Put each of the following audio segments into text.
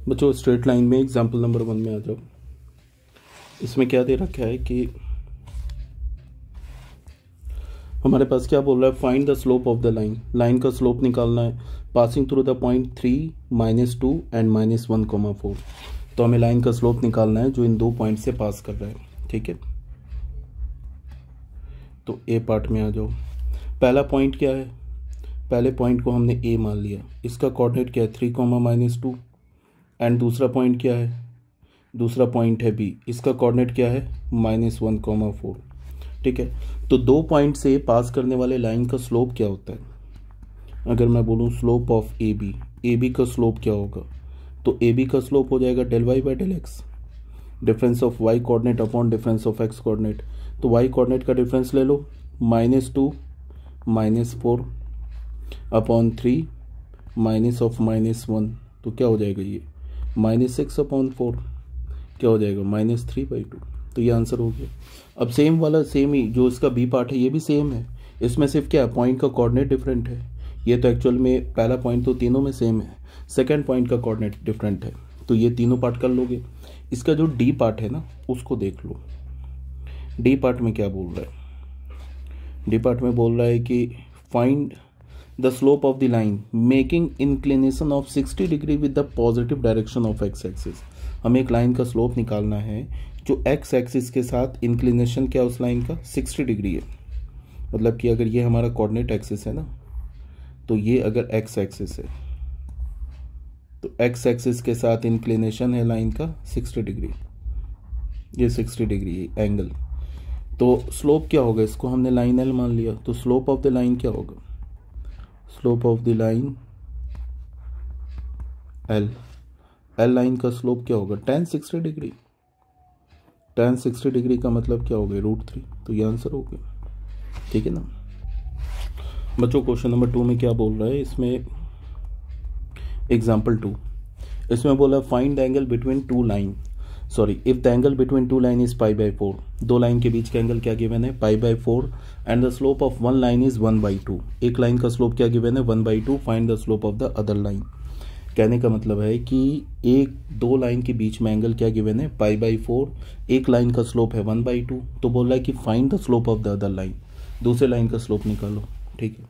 बच्चों straight line में example number 1 में आ जाओ। इसमें क्या दे रखा है कि हमारे पास क्या बोल रहा है, find the slope of the line. Line का स्लोप निकालना है passing through the point 3, -2 and -1,4। तो हमें लाइन का स्लोप निकालना है जो इन दो पॉइंट से पास कर रहा है। ठीक है, तो ए पार्ट में आ जाओ। पहला पॉइंट क्या है, पहले पॉइंट को हमने ए मान लिया, इसका कोऑर्डिनेट क्या है 3, -2। एंड दूसरा पॉइंट क्या है, दूसरा पॉइंट है बी, इसका कोऑर्डिनेट क्या है -1,4। ठीक है, तो दो पॉइंट से पास करने वाले लाइन का स्लोप क्या होता है। अगर मैं बोलूँ स्लोप ऑफ ए बी का स्लोप क्या होगा, तो ए बी का स्लोप हो जाएगा ∂y/∂x, difference of y coordinate upon difference of x coordinate. तो y कोऑर्डिनेट का डिफरेंस ले लो, -2 -4 अपॉन 3 माइनस ऑफ -1, तो क्या हो जाएगा ये -6/4, क्या हो जाएगा -3/2। तो ये आंसर हो गया। अब सेम वाला सेम ही जो इसका बी पार्ट है ये भी सेम है, इसमें सिर्फ क्या है पॉइंट का कोऑर्डिनेट डिफरेंट है। ये तो एक्चुअल में पहला पॉइंट तो तीनों में सेम है, सेकंड पॉइंट का कोऑर्डिनेट डिफरेंट है, तो ये तीनों पार्ट कर लोगे। इसका जो डी पार्ट है ना उसको देख लो। डी पार्ट में क्या बोल रहा है, डी पार्ट में बोल रहा है कि find the slope of the line making inclination of 60 degree with the positive direction of x axis. हमें एक लाइन का स्लोप निकालना है जो एक्स एक्सिस के साथ इंक्लिनेशन क्या उस लाइन का 60 डिग्री है। मतलब कि अगर ये हमारा कोऑर्डिनेट एक्सिस है ना, तो ये अगर एक्स एक्सिस है तो एक्स एक्सिस के साथ इंक्लिनेशन है लाइन का 60 डिग्री, ये 60 डिग्री एंगल। तो स्लोप क्या होगा, इसको हमने लाइन एल मान लिया, तो स्लोप ऑफ द लाइन क्या होगा, slope of the line L, L line का स्लोप क्या होगा tan 60 डिग्री। tan 60 डिग्री का मतलब क्या हो गया √3, तो ये आंसर हो गया। ठीक है ना बच्चों। क्वेश्चन नंबर 2 में क्या बोल रहा है, इसमें एग्जाम्पल 2, इसमें बोला find the angle between two line, sorry if the angle between two line is π/4। दो लाइन के बीच का एंगल क्या गिवन है π/4 and the slope of one line is 1/2। एक लाइन का स्लोप क्या गिवन है 1/2, find the slope of the other line. कहने का मतलब है कि एक दो लाइन के बीच में एंगल क्या गिवन है π/4, एक लाइन का स्लोप है 1/2, तो बोल रहा है कि find the slope of the other line, दूसरे लाइन का स्लोप निकालो। ठीक है,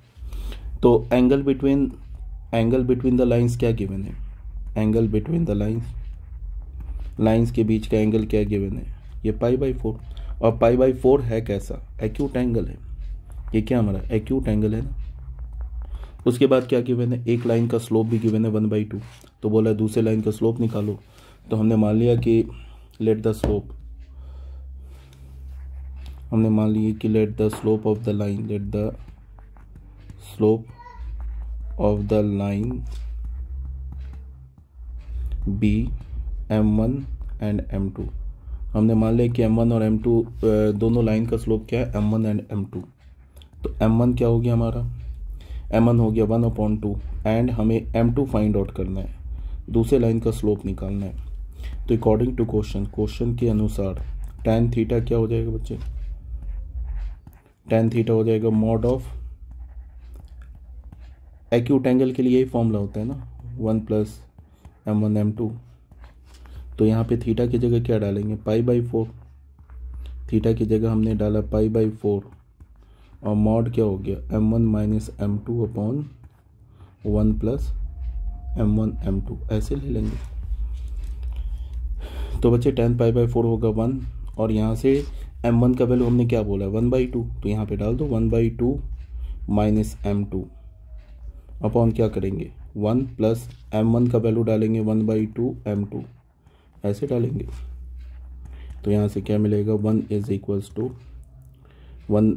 तो एंगल बिटवीन द लाइंस क्या गिवन है, एंगल बिटवीन द लाइंस के बीच का एंगल क्या गिवन है ये π/4, और π/4 है कैसा एक्यूट एंगल है, ये क्या हमारा एक्यूट एंगल है ना। उसके बाद क्या गिवन है, एक लाइन का स्लोप भी गिवन है 1/2, तो बोला दूसरे लाइन का स्लोप निकालो। तो हमने मान लिया कि लेट द स्लोप, हमने मान लिया कि let the slope of the line, let the slope of the line be m1 and m2। हमने मान लिया कि m1 और m2 दोनों लाइन का स्लोप क्या है m1 एंड m2। तो m1 क्या हो गया हमारा, m1 हो गया 1/2 एंड हमें m2 फाइंड आउट करना है, दूसरे लाइन का स्लोप निकालना है। तो अकॉर्डिंग टू क्वेश्चन के अनुसार tan थीटा क्या हो जाएगा बच्चे, tan थीटा हो जाएगा मॉड ऑफ, एक्यूट एंगल के लिए यही फॉर्मूला होता है ना 1 + m1 m2। तो यहाँ पे थीटा की जगह क्या डालेंगे π/4, थीटा की जगह हमने डाला π/4 और मॉड क्या हो गया m1 - m2 upon 1 + m1 m2, ऐसे ले लेंगे। तो बच्चे tan π/4 होगा 1, और यहाँ से m1 का वैल्यू हमने क्या बोला 1/2, तो यहाँ पे डाल दो 1/2 - m2 अपॉन क्या करेंगे 1 + m1 का वैल्यू डालेंगे 1/2 m2, ऐसे डालेंगे। तो यहाँ से क्या मिलेगा 1 = 1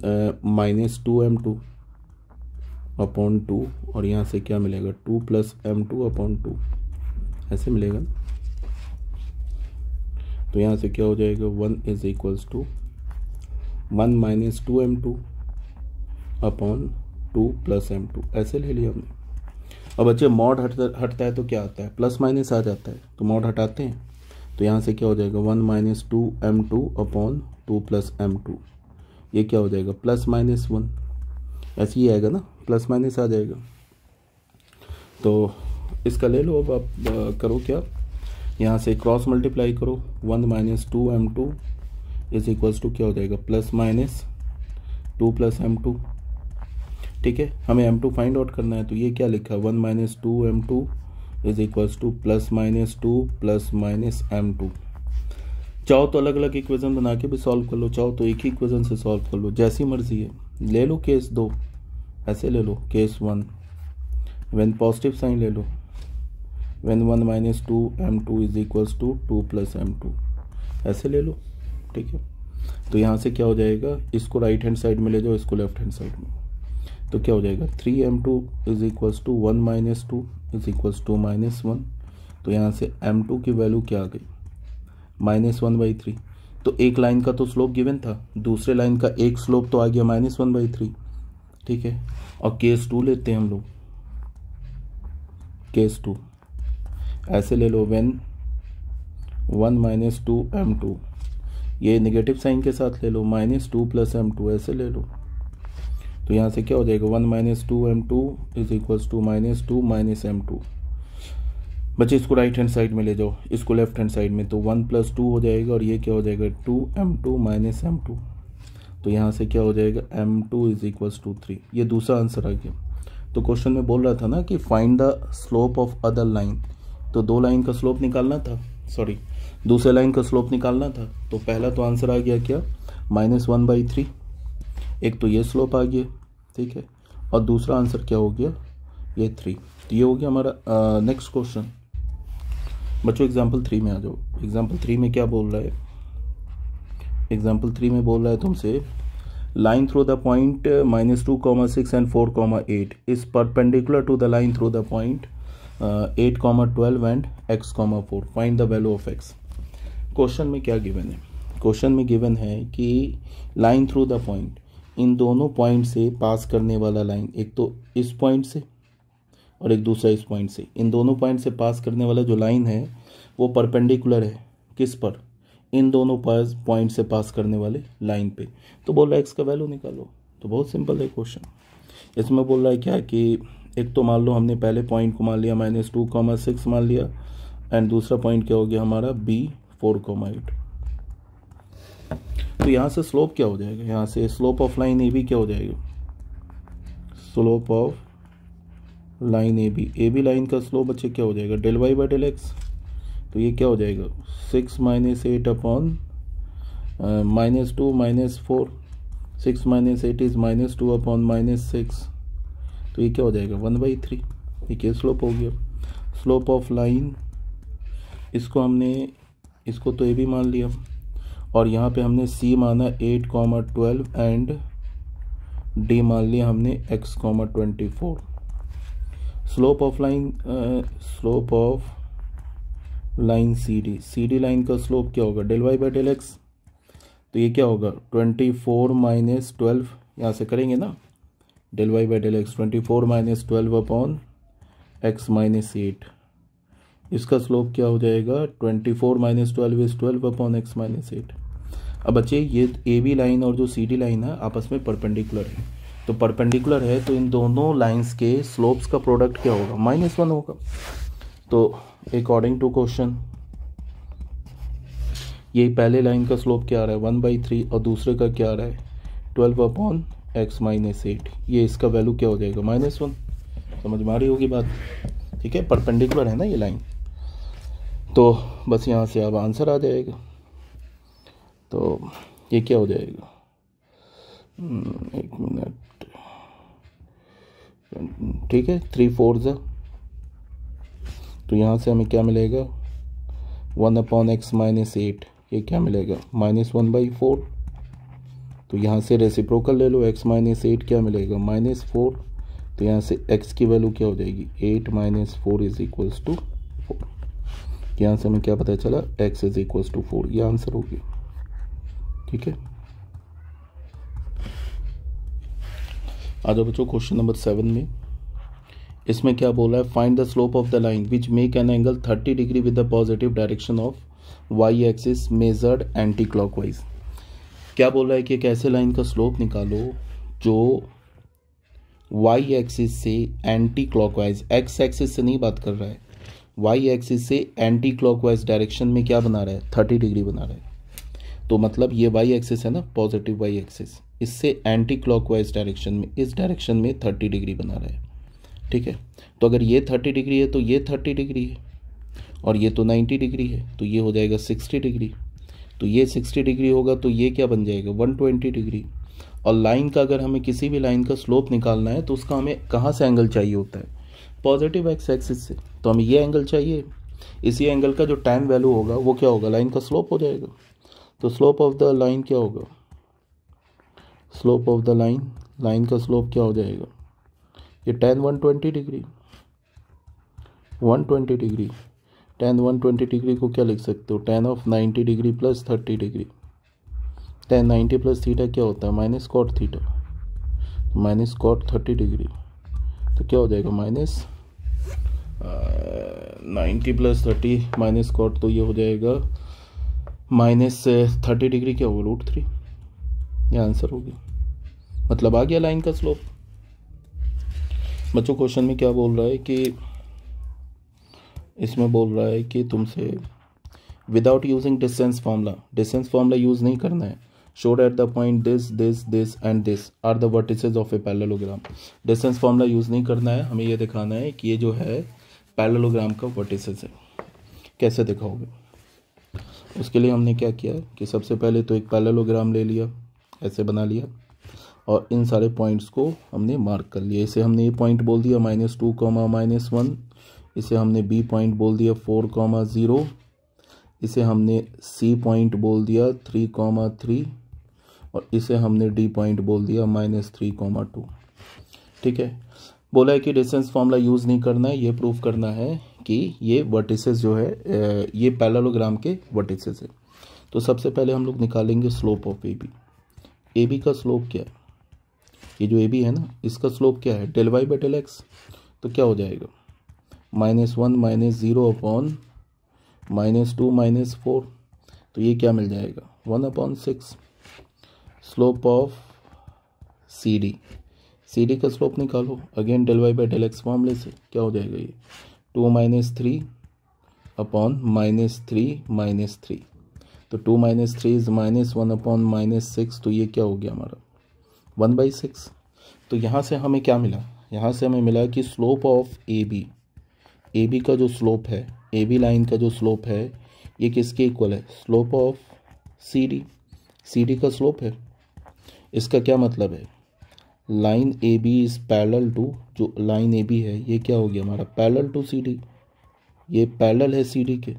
- 2 m2 अपॉन 2, और यहाँ से क्या मिलेगा 2 + m2 अपॉन 2, ऐसे मिलेगा। तो यहाँ से क्या हो जाएगा 1 = 1 - 2 m2 अपॉन 2 + m2, ऐसे ले लिया हमने। अब बच्चे मॉड हटता है तो क्या आता है प्लस माइनस आ जाता है, तो मॉड हटाते हैं, तो यहाँ से क्या हो जाएगा 1 - 2 m2 अपॉन 2 + m2, ये क्या हो जाएगा +-1, ऐसे ही आएगा ना, प्लस माइनस आ जाएगा। तो इसका ले लो, अब आप करो क्या यहाँ से क्रॉस मल्टीप्लाई करो, 1 minus 2m2 is equals to क्या हो जाएगा, प्लस माइनस 2 प्लस m2। ठीक है, हमें m2 फाइंड आउट करना है, तो ये क्या लिखा है, 1 minus 2m2 is equals two plus minus 2 plus minus m2। चाहो तो अलग अलग इक्वेशन बना के भी सॉल्व कर लो, चाहो तो एक ही इक्वेशन से सॉल्व कर लो, जैसी मर्जी है। ले लो केस 2, ऐसे ले लो, केस 1 व्हेन पॉजिटिव साइन ले लो, when 1 minus 2m2 is equals to 2 plus m2, ऐसे ले लो। ठीक है, तो यहाँ से क्या हो जाएगा, इसको राइट हैंड साइड में ले जाओ, इसको लेफ्ट हैंड साइड में, तो क्या हो जाएगा, 3m2 is equals to 1 minus 2 is equals to minus 1। तो यहाँ से m2 की वैल्यू क्या आ गई, -1/3। तो एक लाइन का तो स्लोप गिवन था, दूसरे लाइन का एक स्लोप तो आ गया -1/3। ठीक है, और केस 2 लेते हैं हम लोग, केस 2 ऐसे ले लो, व्हेन 1 माइनस 2m2, ये नेगेटिव साइन के साथ ले लो, -2 प्लस m2 ऐसे ले लो। तो यहाँ से क्या हो जाएगा, 1 minus 2m2 is equals to -2 minus m2। बच्चे इसको राइट हैंड साइड में ले जाओ, इसको लेफ्ट हैंड साइड में, तो 1 प्लस 2 हो जाएगा, और ये क्या हो जाएगा, 2m2 माइनस m2। तो यहाँ से क्या हो जाएगा, m2 इज इक्वल्स टू 3। ये दूसरा आंसर आ गया। तो क्वेश्चन में बोल रहा था ना कि find the slope of other line, तो दो लाइन का स्लोप निकालना था, सॉरी दूसरे लाइन का स्लोप निकालना था। तो पहला तो आंसर आ गया क्या, -1/3, एक तो ये स्लोप आ गया। ठीक है, और दूसरा आंसर क्या हो गया, ये 3। तो ये हो गया हमारा नेक्स्ट क्वेश्चन। बच्चों एग्जाम्पल 3 में आ जाओ। एग्जाम्पल 3 में क्या बोल रहा है, एग्जाम्पल 3 में बोल रहा है तुमसे, line through the point -2, 6 and 4, 8 is perpendicular to the line through the point 8, 12 and x, 4, find the value of x। Question में क्या गिवन है, क्वेश्चन में गिवन है कि लाइन थ्रू द पॉइंट, इन दोनों पॉइंट से पास करने वाला लाइन, एक तो इस पॉइंट से और एक दूसरा इस पॉइंट से, इन दोनों पॉइंट से पास करने वाला जो लाइन है वो परपेंडिकुलर है किस पर, इन दोनों पॉइंट से पास करने वाले लाइन पे। तो बोल रहा है एक्स का वैल्यू निकालो। तो बहुत सिंपल है क्वेश्चन। इसमें बोल रहा है क्या कि एक तो मान लो हमने पहले पॉइंट को मान लिया -2, 6 मान लिया, एंड दूसरा पॉइंट क्या हो गया हमारा B, 4, 8। तो यहाँ से स्लोप क्या हो जाएगा, यहाँ से स्लोप ऑफ लाइन AB क्या हो जाएगा, slope of line AB line का स्लोप बच्चे क्या हो जाएगा, ∂y/∂x। तो ये क्या हो जाएगा, 6 - 8 अपॉन -2 - 4, 6 - 8 इज -2 अपॉन -6। तो ये क्या हो जाएगा, 1/3। ठीक है, स्लोप हो गया। स्लोप ऑफ लाइन, इसको हमने, इसको तो AB मान लिया, और यहाँ पे हमने C माना 8, 12 एंड D मान लिया हमने x, 24। Slope of line, slope of line CD line का स्लोप क्या होगा, ∂y/∂x। तो ये क्या होगा, 24 - 12, यहाँ से करेंगे ना, ∂y/∂x 24 - 12 अपॉन x - 8। इसका स्लोप क्या हो जाएगा, 24 - 12 इज 12 अपॉन x - 8। अब बच्चे ये AB लाइन और जो CD लाइन है आपस में परपेंडिकुलर है, तो परपेंडिकुलर है तो इन दोनों लाइंस के स्लोप्स का प्रोडक्ट क्या होगा, -1 होगा। तो अकॉर्डिंग टू क्वेश्चन ये पहले लाइन का स्लोप क्या आ रहा है, 1/3, और दूसरे का क्या आ रहा है, 12 अपॉन x - 8। ये इसका वैल्यू क्या हो जाएगा, -1। समझ में आ रही होगी बात। ठीक है, परपेंडिकुलर है ना ये लाइन, तो बस यहाँ से अब आंसर आ जाएगा। तो ये क्या हो जाएगा, एक मिनट, ठीक है, 3 4 तो यहाँ से हमें क्या मिलेगा, 1 अपॉन x - 8, ये क्या मिलेगा, -1/4। तो यहाँ से रेसिप्रोकल ले लो, x - 8 क्या मिलेगा, -4। तो यहाँ से x की वैल्यू क्या हो जाएगी, 8 - 4 इज इक्वल्स टू 4। यहाँ से हमें क्या पता चला, x इज इक्वल्स टू 4। ये आंसर हो गया। ठीक है, आ जाओ बच्चों क्वेश्चन नंबर 7 में। इसमें क्या बोला है, find the slope of the line which make an angle 30 degree with the positive direction of Y axis measured anticlockwise. क्या बोल रहा है कि एक ऐसे लाइन का स्लोप निकालो जो वाई एक्सिस से एंटी क्लॉकवाइज, एक्स एक्सिस से नहीं बात कर रहा है, वाई एक्सिस से एंटी क्लॉकवाइज डायरेक्शन में क्या बना रहा है, 30 डिग्री बना रहा है। तो मतलब ये वाई एक्सिस है ना, पॉजिटिव वाई एक्सिस, इससे एंटी क्लॉकवाइज डायरेक्शन में, इस डायरेक्शन में 30 डिग्री बना रहा है। ठीक है, तो अगर ये 30 डिग्री है तो ये 30 डिग्री है, और ये तो 90 डिग्री है, तो ये हो जाएगा 60 डिग्री। तो ये 60 डिग्री होगा तो ये क्या बन जाएगा, 120 डिग्री। और लाइन का, अगर हमें किसी भी लाइन का स्लोप निकालना है तो उसका हमें कहाँ से एंगल चाहिए होता है, पॉजिटिव एक्स एक्सिस से। तो हमें ये एंगल चाहिए, इसी एंगल का जो tan वैल्यू होगा वो क्या होगा, लाइन का स्लोप हो जाएगा। तो स्लोप ऑफ द लाइन क्या होगा, slope of the line, line का स्लोप क्या हो जाएगा, ये tan 120 degree, 120 degree. tan 120 degree को क्या लिख सकते हो, tan of 90 degree plus 30 degree. tan 90 plus theta क्या होता है, minus cot theta, minus cot 30 degree. तो क्या हो जाएगा, माइनस 90 प्लस 30 माइनस कॉट, तो ये हो जाएगा माइनस 30 डिग्री, क्या होगा, √3। ये आंसर हो गया, मतलब आ गया लाइन का स्लोप। बच्चों क्वेश्चन में क्या बोल रहा है कि इसमें बोल रहा है कि तुमसे without using distance formula use नहीं करना है। Show at the point this and this are the vertices of a parallelogram. Distance formula use नहीं करना है, हमें ये दिखाना है कि ये जो है पैरेललोग्राम का वर्टिसेस है। कैसे दिखाओगे, उसके लिए हमने क्या किया कि सबसे पहले तो एक पैरेललोग्राम ले लिया, ऐसे बना लिया, और इन सारे पॉइंट्स को हमने मार्क कर लिया। इसे हमने ये पॉइंट बोल दिया -2, -1, इसे हमने बी पॉइंट बोल दिया 4, 0, इसे हमने सी पॉइंट बोल दिया 3, 3, और इसे हमने डी पॉइंट बोल दिया -3, 2। ठीक है, बोला है कि डिस्टेंस फार्मूला यूज़ नहीं करना है, ये प्रूफ करना है कि ये वर्टिसेस जो है ये पैरेललोग्राम के वर्टिसेस है। तो सबसे पहले हम लोग निकालेंगे slope of A B. A B का स्लोप क्या है, ये जो ए बी है ना, इसका स्लोप क्या है, del(y/del)x। तो क्या हो जाएगा, -1 -0 अपॉन -2 -4, तो ये क्या मिल जाएगा, 1/6। स्लोप ऑफ सी डी का स्लोप निकालो, अगेन del(y/del)x फॉर्मूले से, क्या हो जाएगा ये 2 -3 अपॉन -3 तो 2 -3 इज -1 अपॉन -6, तो ये क्या हो गया हमारा 1/6। तो यहाँ से हमें क्या मिला, यहाँ से हमें मिला कि स्लोप ऑफ ए बी का जो स्लोप है, ए बी लाइन का जो स्लोप है, ये किसके इक्वल है, स्लोप ऑफ सी डी का स्लोप है। इसका क्या मतलब है, line A B is parallel to, जो लाइन ए बी है ये क्या हो गया हमारा, पैरेलल टू सी डी, ये पैरेलल है सी डी के,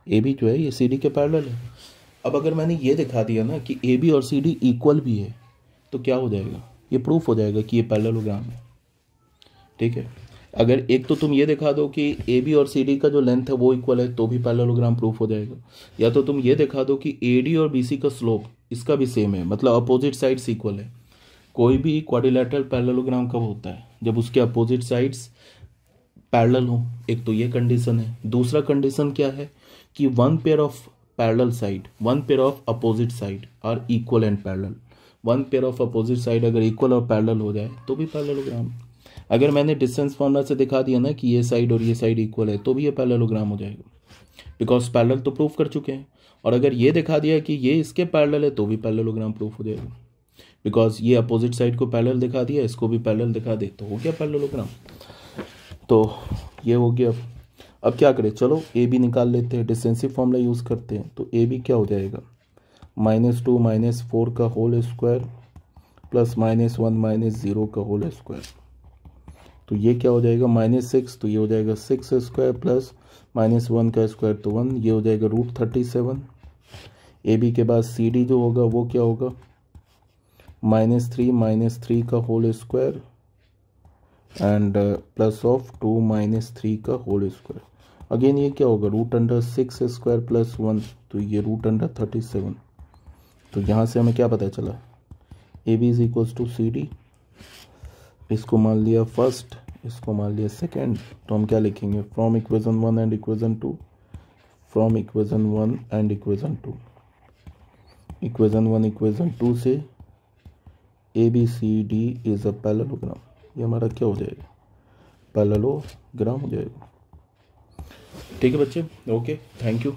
ए बी जो है ये सी डी के पैरेलल है। अब अगर मैंने ये दिखा दिया ना कि ए बी और सी डी इक्वल भी है, तो क्या हो जाएगा, ये प्रूफ हो जाएगा कि ये पैरेललोग्राम है। ठीक है, अगर एक तो तुम ये दिखा दो कि ए बी और सी डी का जो लेंथ है वो इक्वल है, तो भी पैरेललोग्राम प्रूफ हो जाएगा। या तो तुम ये दिखा दो कि ए डी और बी सी का स्लोप इसका भी सेम है, मतलब अपोजिट साइड्स इक्वल है। कोई भी क्वाड्रिलेटरल पैरेललोग्राम कब होता है, जब उसके अपोजिट साइड्स पैरेलल हो। एक तो ये कंडीशन है। दूसरा कंडीशन क्या है कि one pair of parallel side, one pair of opposite side are equal and parallel. One pair of opposite side अगर इक्वल और पैरेलल हो जाए तो भी पैरेललोग्राम। अगर मैंने डिस्टेंस फार्मूला से दिखा दिया ना कि ये साइड और ये साइड इक्वल है, तो भी ये पैरेललोग्राम हो जाएगा, बिकॉज पैरेलल तो प्रूफ कर चुके हैं। और अगर ये दिखा दिया कि ये इसके पैरेलल है, तो भी पैरेललोग्राम प्रूफ हो जाएगा, बिकॉज ये अपोजिट साइड को पैरेलल दिखा दिया, इसको भी पैरेलल दिखा दे, तो हो गया पैरेललोग्राम। तो ये हो गया। अब क्या करें, चलो ए बी निकाल लेते हैं, डिस्टेंसिव फार्मूला यूज़ करते हैं। तो ए बी क्या हो जाएगा, -2 -4 का होल स्क्वायर प्लस -1 -0 का होल स्क्वायर। तो ये क्या हो जाएगा, -6, तो ये हो जाएगा 6 स्क्वायर प्लस -1 का स्क्वायर तो 1, ये हो जाएगा √37। ए बी के बाद सी डी जो होगा वो क्या होगा, -3 का whole square and plus of 2 -3 का होल स्क्वायर। अगेन ये क्या होगा, √6 स्क्वायर प्लस 1, तो ये √37। तो यहाँ से हमें क्या पता चला, A B is equals to C D. इसको मान लिया फर्स्ट, इसको मान लिया सेकेंड, तो हम क्या लिखेंगे, from equation 1 and equation 2, from equation 1 and equation 2, equation 1 equation 2 से A B C D is a parallelogram. ये हमारा क्या हो जाएगा, पैरेललोग्राम हो जाएगा। ठीक है बच्चे, ओके, थैंक यू।